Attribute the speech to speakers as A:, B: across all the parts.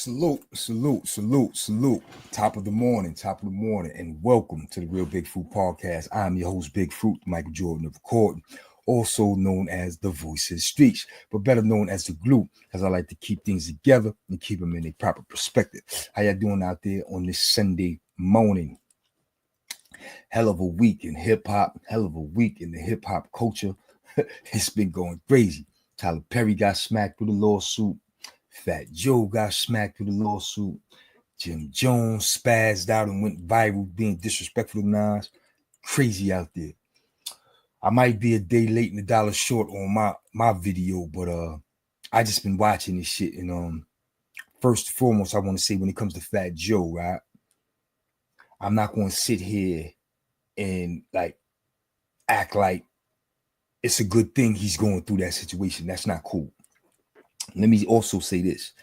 A: Salute. Top of the morning, and welcome to the Real Big Fruit Podcast. I'm your host, Big Fruit, Michael Jordan of Recording, also known as the Voice of the Streets, but better known as the Glue, as I like to keep things together and keep them in a proper perspective. How y'all doing out there on this Sunday morning? Hell of a week in hip-hop, hell of a week in the hip-hop culture. It's been going crazy. Tyler Perry got smacked with a lawsuit. Fat Joe got smacked with a lawsuit. Jim Jones spazzed out and went viral being disrespectful to Nas. Crazy out there. I might be a day late and $1 short on my video, but I just been watching this shit. And first and foremost, I want to say when it comes to Fat Joe, right? I'm not going to sit here and act like it's a good thing he's going through that situation. That's not cool. Let me also say this.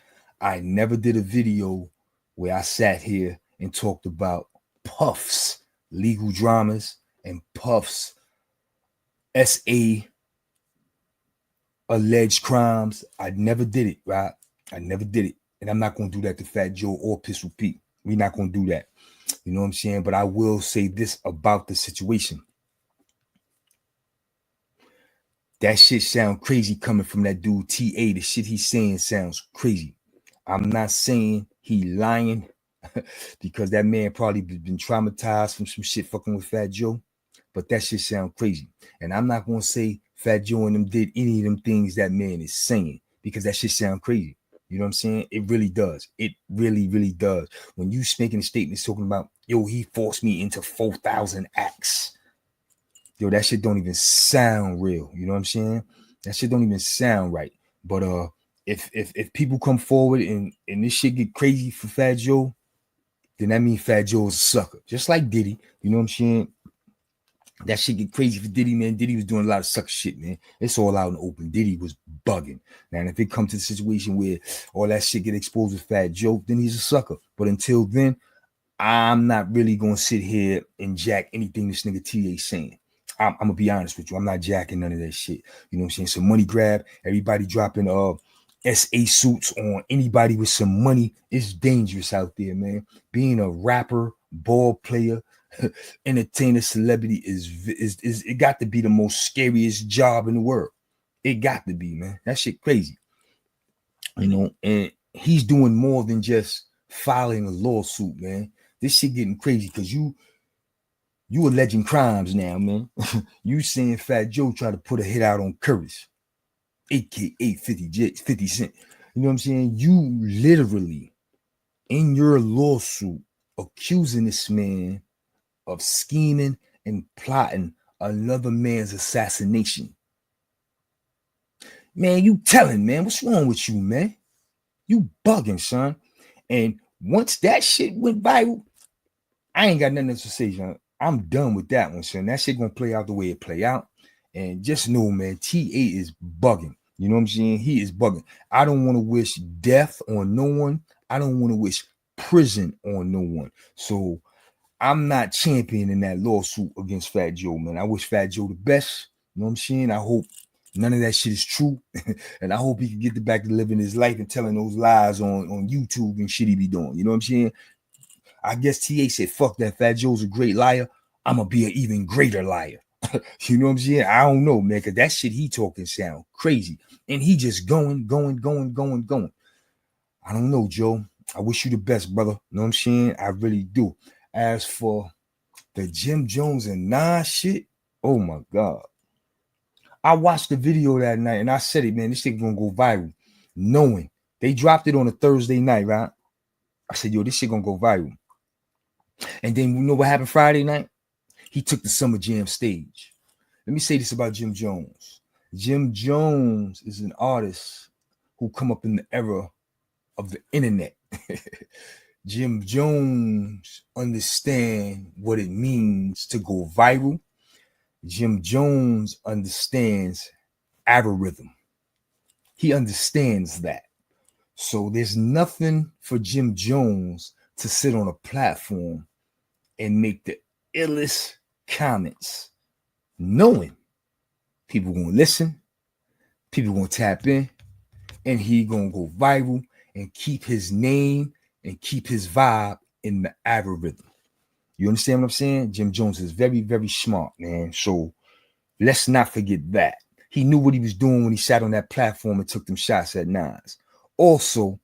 A: I never did a video where I sat here and talked about Puff's legal dramas and Puff's SA alleged crimes. I never did it, right? I never did it. And I'm not going to do that to Fat Joe or Pistol Pete. We're not going to do that. You know what I'm saying? But I will say this about the situation. That shit sound crazy coming from that dude TA. The shit he's saying sounds crazy. I'm not saying he lying because that man probably been traumatized from some shit fucking with Fat Joe, but that shit sound crazy. And I'm not going to say Fat Joe and them did any of them things that man is saying because that shit sound crazy. You know what I'm saying? It really does. It really, really does. When you making a statement talking about, yo, he forced me into 4,000 acts. Yo, that shit don't even sound real. You know what I'm saying? That shit don't even sound right. But if people come forward and this shit get crazy for Fat Joe, then that means Fat Joe is a sucker. Just like Diddy. You know what I'm saying? That shit get crazy for Diddy, man. Diddy was doing a lot of sucker shit, man. It's all out in the open. Diddy was bugging. Now, and if it comes to the situation where all that shit get exposed with Fat Joe, then he's a sucker. But until then, I'm not really going to sit here and jack anything this nigga TA saying. I'm gonna be honest with you. I'm not jacking none of that shit. You know what I'm saying? Some money grab. Everybody dropping SA suits on anybody with some money. It's dangerous out there, man. Being a rapper, ball player, entertainer, celebrity is it got to be the most scariest job in the world. It got to be, man. That shit crazy. You know, and he's doing more than just filing a lawsuit, man. This shit getting crazy because you alleging crimes now, man. You saying Fat Joe tried to put a hit out on Curtis, aka 50 Cent. You know what I'm saying? You literally, in your lawsuit, accusing this man of scheming and plotting another man's assassination. Man, you telling, man, what's wrong with you, man? You bugging, son. And once that shit went viral, I ain't got nothing else to say, son. I'm done with that one, son. That shit gonna play out the way it play out. And just know, man, TA is bugging. You know what I'm saying? He is bugging. I don't want to wish death on no one. I don't want to wish prison on no one. So I'm not championing that lawsuit against Fat Joe, man. I wish Fat Joe the best. You know what I'm saying? I hope none of that shit is true. And I hope he can get back to living his life and telling those lies on YouTube and shit he be doing. You know what I'm saying? I guess TA said, fuck that, Fat Joe's a great liar. I'm going to be an even greater liar. You know what I'm saying? I don't know, man, because that shit he talking sound crazy. And he just going. I don't know, Joe. I wish you the best, brother. You know what I'm saying? I really do. As for the Jim Jones and Nas shit, oh my God. I watched the video that night and I said it, man, this shit going to go viral. Knowing they dropped it on a Thursday night, right? I said, yo, this shit going to go viral. And then you know what happened Friday night? He took the Summer Jam stage. Let me say this about Jim Jones. Jim Jones is an artist who come up in the era of the internet. Jim Jones understands what it means to go viral. Jim Jones understands algorithm. He understands that. So there's nothing for Jim Jones to sit on a platform and make the illest comments, knowing people gonna listen, people gonna tap in, and he gonna go viral, and keep his name and keep his vibe in the algorithm. You understand what I'm saying? Jim Jones is very, very smart, man. So let's not forget that. He knew what he was doing when he sat on that platform and took them shots at Nas. Also,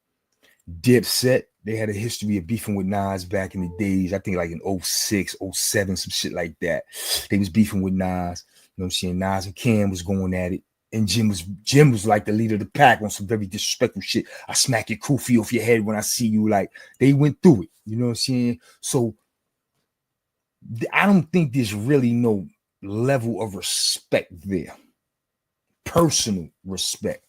A: Dipset, they had a history of beefing with Nas back in the days. I think like in 06, 07, some shit like that. They was beefing with Nas. You know what I'm saying? Nas and Cam was going at it. And Jim was like the leader of the pack on some very disrespectful shit. I smack your kufi off your head when I see you. Like, they went through it. You know what I'm saying? So I don't think there's really no level of respect there. Personal respect.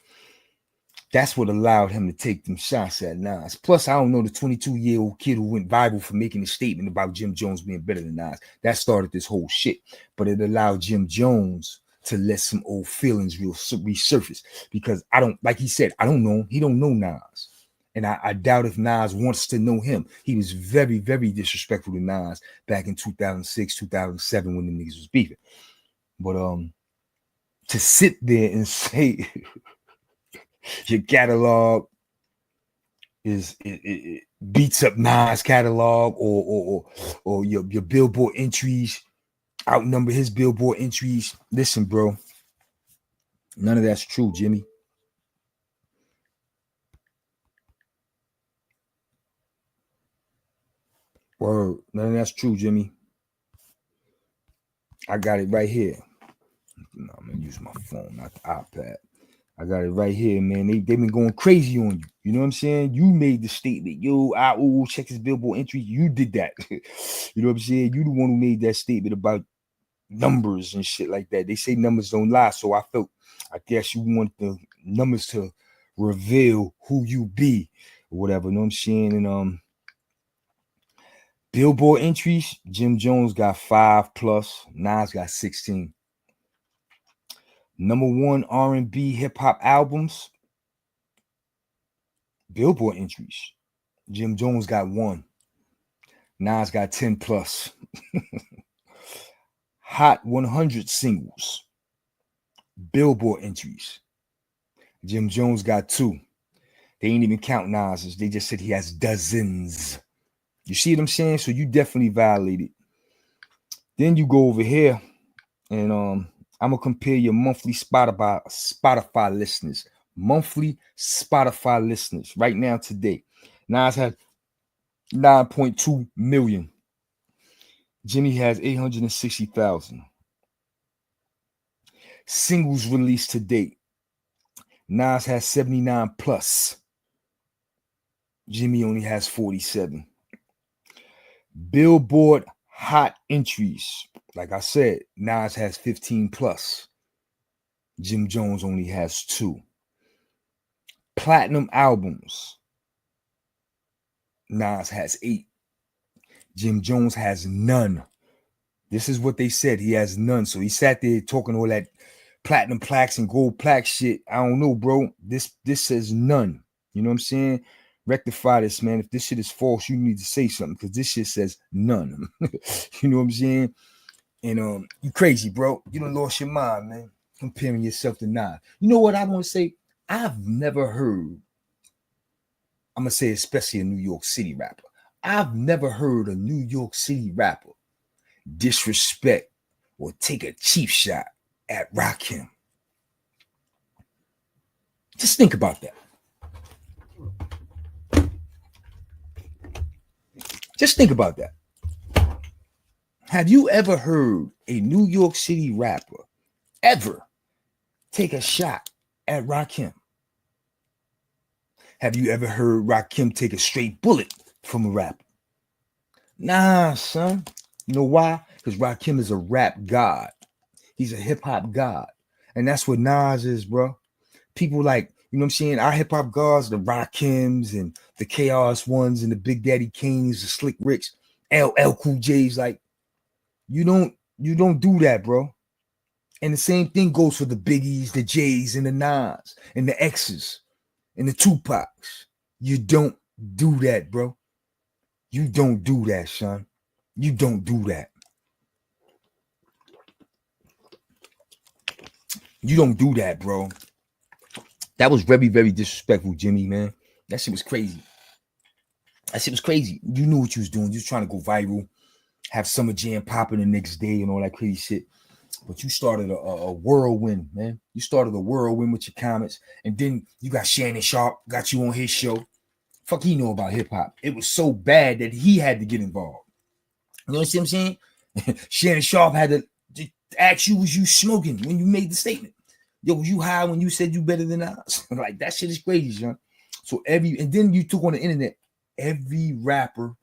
A: That's what allowed him to take them shots at Nas. Plus, I don't know the 22-year-old kid who went viral for making a statement about Jim Jones being better than Nas. That started this whole shit. But it allowed Jim Jones to let some old feelings resurface. Because I don't, like he said, I don't know him. He don't know Nas. And I doubt if Nas wants to know him. He was very, very disrespectful to Nas back in 2006, 2007 when the niggas was beefing. But to sit there and say your catalog it beats up Nas catalog or your Billboard entries outnumber his Billboard entries. Listen, bro, none of that's true, Jimmy. Word, none of that's true, Jimmy. I got it right here. No, I'm gonna use my phone, not the iPad. I got it right here, man. They've been going crazy on you. You know what I'm saying? You made the statement. Yo, check his Billboard entry. You did that. You know what I'm saying? You the one who made that statement about numbers and shit like that. They say numbers don't lie. So I guess you want the numbers to reveal who you be or whatever. You know what I'm saying? And Billboard entries, Jim Jones got 5+, Nas got 16. Number one R&B hip hop albums, Billboard entries. Jim Jones got 1. Nas got 10+. Hot 100 singles, Billboard entries. Jim Jones got 2. They ain't even count Nas's. They just said he has dozens. You see what I'm saying? So you definitely violated. Then you go over here and I'm gonna compare your monthly Spotify listeners. Monthly Spotify listeners right now today. Nas has 9.2 million. Jimmy has 860,000. Singles released to date. Nas has 79+. Jimmy only has 47. Billboard hot entries. Like I said, Nas has 15+. Jim Jones only has 2. Platinum albums. Nas has 8. Jim Jones has none. This is what they said. He has none. So he sat there talking all that platinum plaques and gold plaque shit. I don't know, bro. This says none. You know what I'm saying? Rectify this, man. If this shit is false, you need to say something because this shit says none. You know what I'm saying? And you crazy, bro. You done lost your mind, man. Comparing yourself to Nas. You know what I want to say? I've never heard, I'm going to say especially a New York City rapper. I've never heard a New York City rapper disrespect or take a cheap shot at Rakim. Just think about that. Just think about that. Have you ever heard a New York City rapper ever take a shot at Rakim? Have you ever heard Rakim take a straight bullet from a rapper? Nah, son. You know why? Because Rakim is a rap god. He's a hip-hop god. And that's what Nas is, bro. People like, you know what I'm saying? Our hip-hop gods, the Rakims and the Chaos Ones and the Big Daddy Kings, the Slick Ricks, LL Cool J's, like, you don't do that, bro. And the same thing goes for the Biggies, the J's, and the Nas, and the X's, and the Tupacs. You don't do that, bro. You don't do that, son. You don't do that. You don't do that, bro. That was very, very disrespectful, Jimmy, man. That shit was crazy. That shit was crazy. You knew what you was doing. You was trying to go viral, have Summer Jam popping the next day and all that crazy shit. But you started a whirlwind, man. You started a whirlwind with your comments. And then you got Shannon Sharpe, got you on his show. Fuck, he know about hip-hop. It was so bad that he had to get involved. You know what I'm saying? Shannon Sharpe had to ask you, was you smoking when you made the statement? Yo, was you high when you said you better than us? Like, that shit is crazy, son. So and then you took on the internet, every rapper,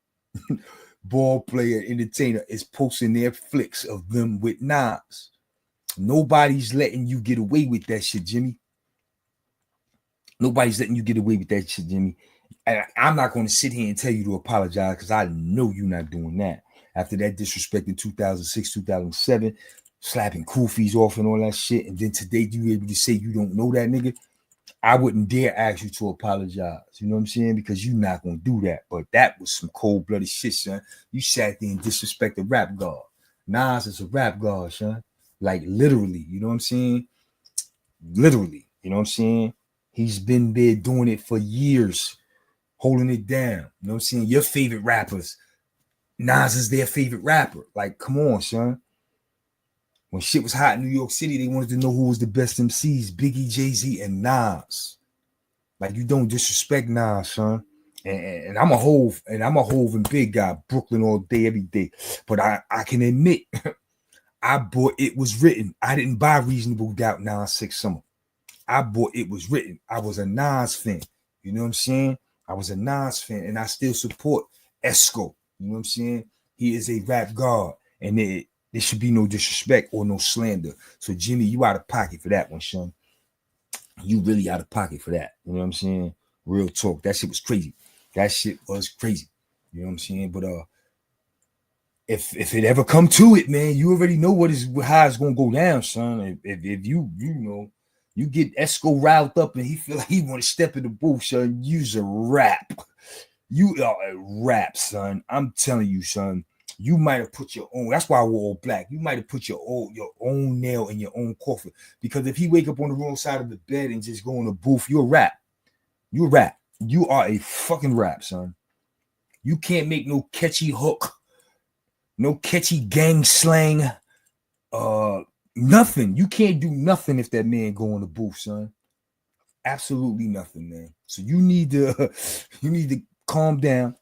A: ball player, entertainer is posting their flicks of them with Nas. Nobody's letting you get away with that shit, Jimmy. Nobody's letting you get away with that shit, Jimmy. And I'm not going to sit here and tell you to apologize because I know you're not doing that. After that disrespect in 2006, 2007, slapping Kufis off and all that shit, and then today you able to say you don't know that nigga, I wouldn't dare ask you to apologize. You know what I'm saying? Because you're not going to do that. But that was some cold-blooded shit, son. You sat there and disrespected rap god. Nas is a rap god, son. Like, literally. You know what I'm saying? Literally. You know what I'm saying? He's been there doing it for years, holding it down. You know what I'm saying? Your favorite rappers, Nas is their favorite rapper. Like, come on, son. When shit was hot in New York City, they wanted to know who was the best MCs, Biggie, Jay-Z, and Nas. Like, you don't disrespect Nas, son. And I'm a Hove, and big guy, Brooklyn all day, every day. But I can admit, I bought It Was Written. I didn't buy Reasonable Doubt Nas 6 Summer. I bought It Was Written. I was a Nas fan. You know what I'm saying? I was a Nas fan, and I still support Esco. You know what I'm saying? He is a rap god, and there should be no disrespect or no slander. So, Jimmy, you out of pocket for that one, son. You really out of pocket for that. You know what I'm saying? Real talk. That shit was crazy. That shit was crazy. You know what I'm saying? But if it ever come to it, man, you already know how it's gonna go down, son. If you know, you get Esco riled up and he feel like he want to step in the booth, son, you's a rap. You are a rap, son. I'm telling you, son. You might have put your own. That's why we're all black. You might have put your own nail in your own coffin. Because if he wake up on the wrong side of the bed and just go in the booth, you're a rap. You're a rap. You are a fucking rap, son. You can't make no catchy hook, no catchy gang slang, nothing. You can't do nothing if that man go in the booth, son. Absolutely nothing, man. So you need to calm down.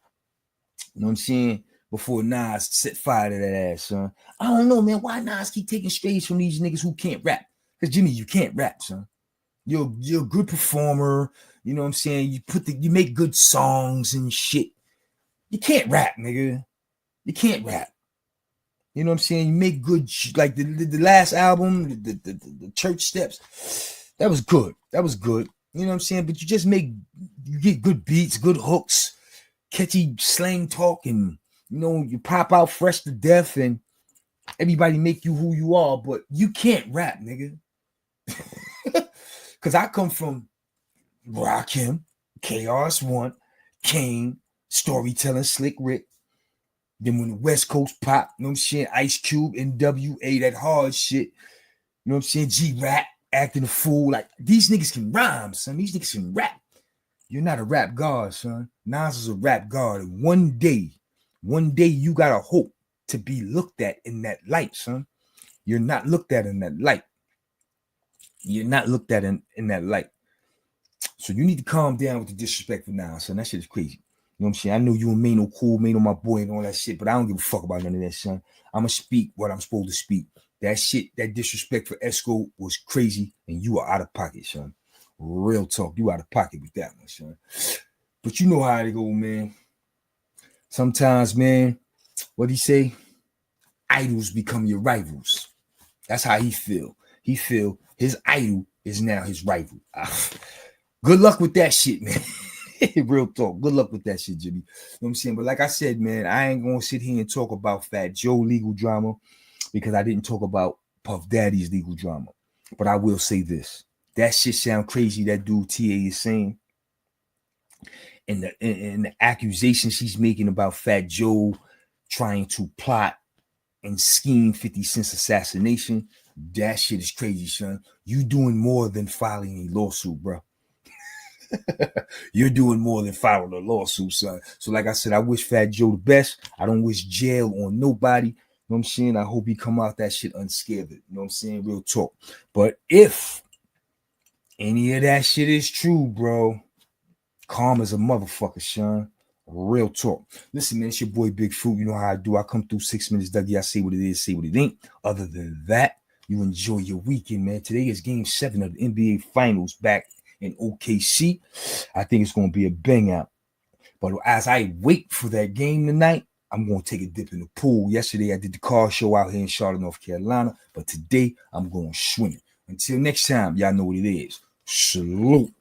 A: You know what I'm saying? Before Nas set fire to that ass, son. I don't know, man. Why Nas keep taking strays from these niggas who can't rap? Because Jimmy, you can't rap, son. You're a good performer. You know what I'm saying? You make good songs and shit. You can't rap, nigga. You can't rap. You know what I'm saying? You make good like the last album, the Church Steps. That was good. That was good. You know what I'm saying? But you get good beats, good hooks, catchy slang talk, and you pop out fresh to death and everybody make you who you are, but you can't rap, nigga. Because I come from Rakim, KRS-One, Kane, storytelling, Slick Rick. Then when the West Coast pop, you know what I'm saying? Ice Cube, NWA, that hard shit. You know what I'm saying? G-Rap, acting a fool. Like, these niggas can rhyme, son. These niggas can rap. You're not a rap god, son. Nas is a rap god. And one day you gotta hope to be looked at in that light, son. You're not looked at in that light. You're not looked at in that light. So you need to calm down with the disrespect for Nas, son. That shit is crazy. You know what I'm saying? I know you and Mano cool, Mano my boy and all that shit, but I don't give a fuck about none of that, son. I'm going to speak what I'm supposed to speak. That shit, that disrespect for Esco was crazy, and you are out of pocket, son. Real talk. You out of pocket with that one, son. But you know how it go, man. Sometimes, man, what he say? Idols become your rivals. That's how he feel. He feel his idol is now his rival. Good luck with that shit, man. Real talk. Good luck with that shit, Jimmy. You know what I'm saying? But like I said, man, I ain't going to sit here and talk about Fat Joe legal drama because I didn't talk about Puff Daddy's legal drama. But I will say this. That shit sound crazy, that dude T.A. is saying. And the accusations he's making about Fat Joe trying to plot and scheme 50 Cent's assassination, that shit is crazy, son. You doing more than filing a lawsuit, bro. You're doing more than file a lawsuit, son. So, like I said, I wish Fat Joe the best. I don't wish jail on nobody. You know what I'm saying? I hope he come out that shit unscathed. You know what I'm saying? Real talk. But if any of that shit is true, bro, calm as a motherfucker, Sean. Real talk. Listen, man, it's your boy Big Fruit. You know how I do. I come through 6 minutes, Dougie. I say what it is, say what it ain't. Other than that, you enjoy your weekend, man. Today is game 7 of the NBA Finals back in OKC. I think it's going to be a bang out. But as I wait for that game tonight, I'm going to take a dip in the pool. Yesterday, I did the car show out here in Charlotte, North Carolina. But today, I'm going swimming. Until next time, y'all know what it is. Salute.